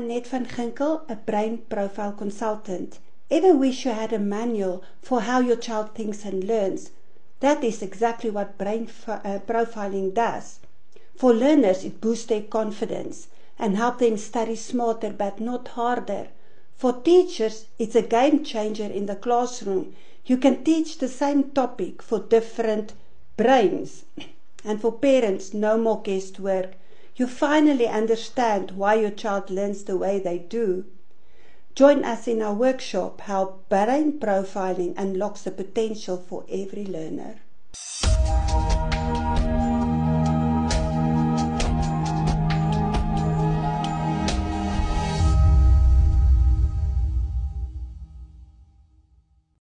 Annette van Ginkel, a brain profile consultant. Ever wish you had a manual for how your child thinks and learns? That is exactly what brain profiling does. For learners, it boosts their confidence and helps them study smarter but not harder. For teachers, it's a game changer in the classroom. You can teach the same topic for different brains. And for parents, no more guesswork. You finally understand why your child learns the way they do. Join us in our workshop, How Brain Profiling Unlocks the Potential for Every Learner.